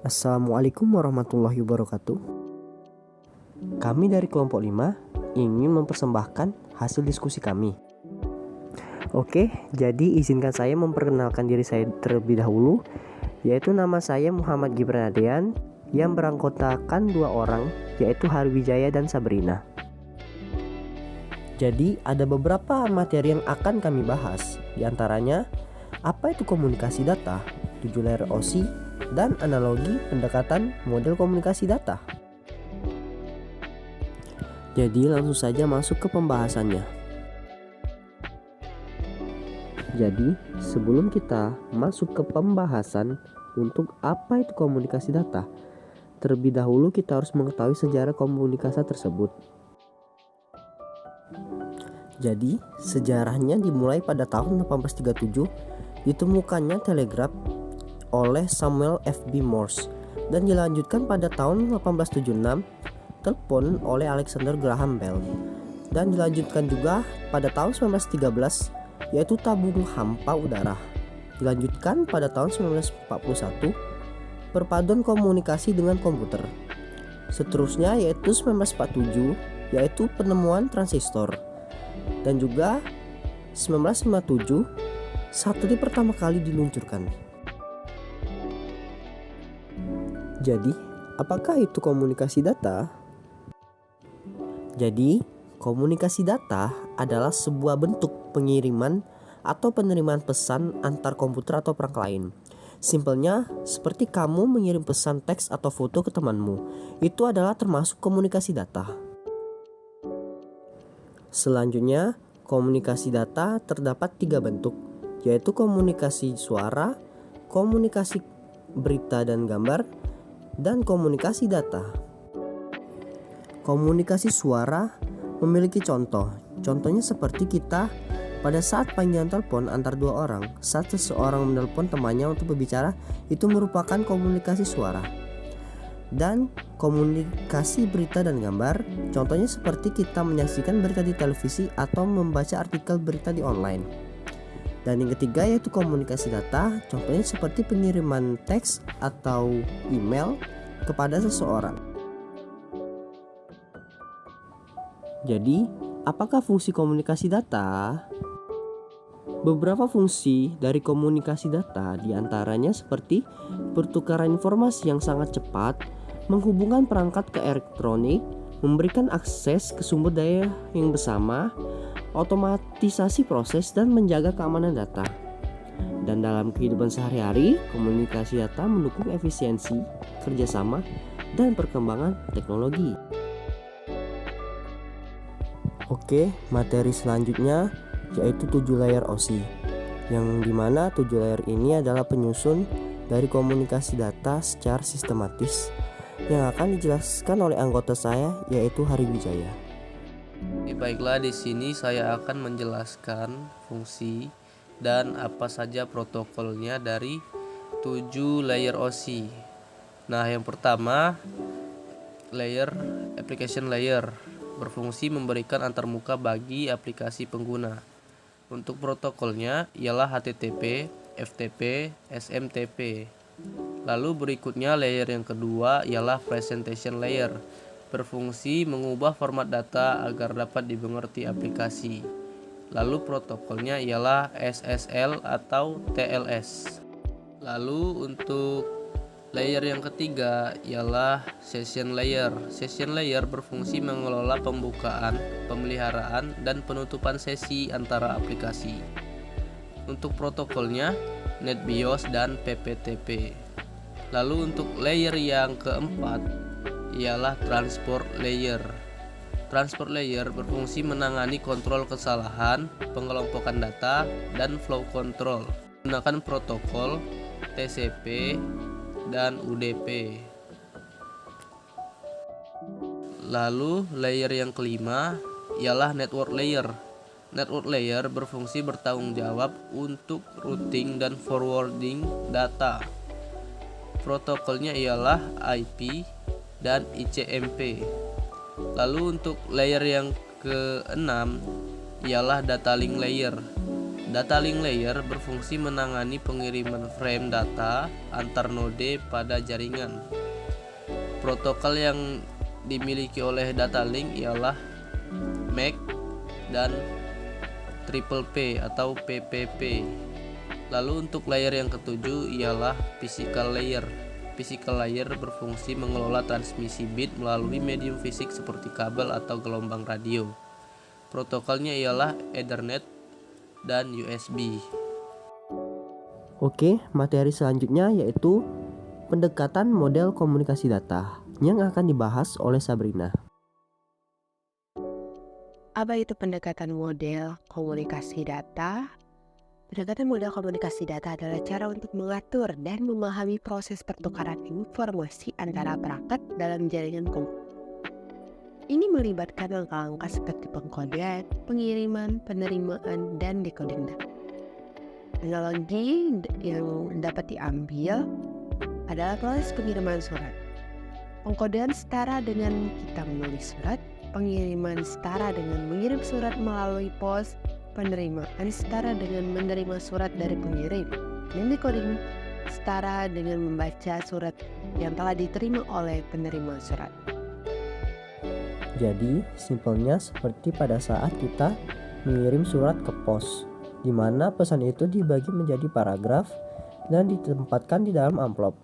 Assalamualaikum warahmatullahi wabarakatuh. Kami dari kelompok 5 ingin mempersembahkan hasil diskusi kami. Oke, jadi izinkan saya memperkenalkan diri saya terlebih dahulu, yaitu nama saya Muhammad Gibran Adean yang beranggotakan 2 orang, yaitu Harwijaya dan Sabrina. Jadi ada beberapa materi yang akan kami bahas, diantaranya apa itu komunikasi data, 7 layer OSI, dan analogi pendekatan model komunikasi data. Jadi langsung saja masuk ke pembahasannya. Jadi sebelum kita masuk ke pembahasan untuk apa itu komunikasi data, terlebih dahulu kita harus mengetahui sejarah komunikasi tersebut. Jadi sejarahnya dimulai pada tahun 1837, ditemukannya telegraf oleh Samuel F.B. Morse dan dilanjutkan pada tahun 1876 telepon oleh Alexander Graham Bell, dan dilanjutkan juga pada tahun 1913 yaitu tabung hampa udara. Dilanjutkan pada tahun 1941 perpaduan komunikasi dengan komputer. Seterusnya yaitu 1947 yaitu penemuan transistor, dan juga 1957 satelit pertama kali diluncurkan. Jadi, apakah itu komunikasi data? Jadi, komunikasi data adalah sebuah bentuk pengiriman atau penerimaan pesan antar komputer atau perangkat lain. Simpelnya, seperti kamu mengirim pesan teks atau foto ke temanmu, itu adalah termasuk komunikasi data. Selanjutnya, komunikasi data terdapat 3 bentuk, yaitu komunikasi suara, komunikasi berita dan gambar, dan komunikasi data. Komunikasi suara memiliki contoh. Contohnya seperti kita pada saat panggilan telepon antar 2 orang, saat seseorang menelpon temannya untuk berbicara, itu merupakan komunikasi suara. Dan komunikasi berita dan gambar, contohnya seperti kita menyaksikan berita di televisi atau membaca artikel berita di online. Dan yang ketiga yaitu komunikasi data, contohnya seperti pengiriman teks atau email kepada seseorang. Jadi, apakah fungsi komunikasi data? Beberapa fungsi dari komunikasi data diantaranya seperti pertukaran informasi yang sangat cepat, menghubungkan perangkat ke elektronik, memberikan akses ke sumber daya yang bersama, otomatisasi proses, dan menjaga keamanan data. Dan dalam kehidupan sehari-hari, komunikasi data mendukung efisiensi, kerjasama, dan perkembangan teknologi. Oke, materi selanjutnya yaitu 7 layer OSI, yang dimana 7 layer ini adalah penyusun dari komunikasi data secara sistematis yang akan dijelaskan oleh anggota saya yaitu Harwijaya. Baiklah, di sini saya akan menjelaskan fungsi dan apa saja protokolnya dari 7 layer OSI. Nah, yang pertama, layer application layer berfungsi memberikan antarmuka bagi aplikasi pengguna. Untuk protokolnya ialah HTTP, FTP, SMTP. Lalu berikutnya layer yang kedua ialah presentation layer, berfungsi mengubah format data agar dapat dimengerti aplikasi. Lalu protokolnya ialah SSL atau TLS. Lalu untuk layer yang ketiga ialah session layer. Session layer berfungsi mengelola pembukaan, pemeliharaan, dan penutupan sesi antara aplikasi. Untuk protokolnya NetBIOS dan PPTP. Lalu untuk layer yang keempat ialah transport layer. Transport layer berfungsi menangani kontrol kesalahan, pengelompokan data, dan flow control menggunakan protokol TCP dan UDP. Lalu layer yang kelima ialah network layer. Network layer berfungsi bertanggung jawab untuk routing dan forwarding data. Protokolnya ialah IP dan ICMP. Lalu untuk layer yang keenam ialah data link layer. Data link layer berfungsi menangani pengiriman frame data antar node pada jaringan. Protokol yang dimiliki oleh data link ialah MAC dan Triple P atau PPP. Lalu untuk layer yang ketujuh ialah physical layer. Physical layer berfungsi mengelola transmisi bit melalui medium fisik seperti kabel atau gelombang radio. Protokolnya ialah Ethernet dan USB. Oke, materi selanjutnya yaitu pendekatan model komunikasi data yang akan dibahas oleh Sabrina. Apa itu pendekatan model komunikasi data? Pendekatan model komunikasi data adalah cara untuk mengatur dan memahami proses pertukaran informasi antara perangkat dalam jaringan komunikasi. Ini melibatkan langkah-langkah seperti pengkodean, pengiriman, penerimaan, dan decoding data. Analogi yang dapat diambil adalah proses pengiriman surat. Pengkodean setara dengan kita menulis surat, pengiriman setara dengan mengirim surat melalui pos, penerimaan setara dengan menerima surat dari pengirim, dan decoding setara dengan membaca surat yang telah diterima oleh penerima surat. Jadi, simpelnya seperti pada saat kita mengirim surat ke pos, di mana pesan itu dibagi menjadi paragraf dan ditempatkan di dalam amplop,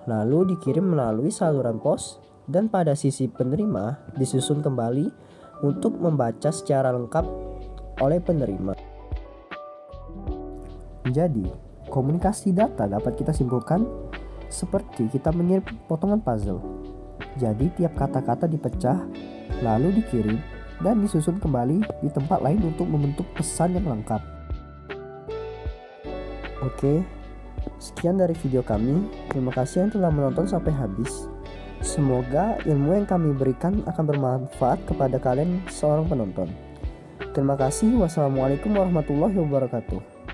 lalu dikirim melalui saluran pos, dan pada sisi penerima disusun kembali untuk membaca secara lengkap oleh penerima. Jadi, komunikasi data dapat kita simpulkan seperti kita mengirim potongan puzzle. Jadi, tiap kata-kata dipecah, lalu dikirim dan disusun kembali di tempat lain untuk membentuk pesan yang lengkap. Oke, sekian dari video kami. Terima kasih yang telah menonton sampai habis. Semoga ilmu yang kami berikan akan bermanfaat kepada kalian seorang penonton. Terima kasih. Wassalamualaikum warahmatullahi wabarakatuh.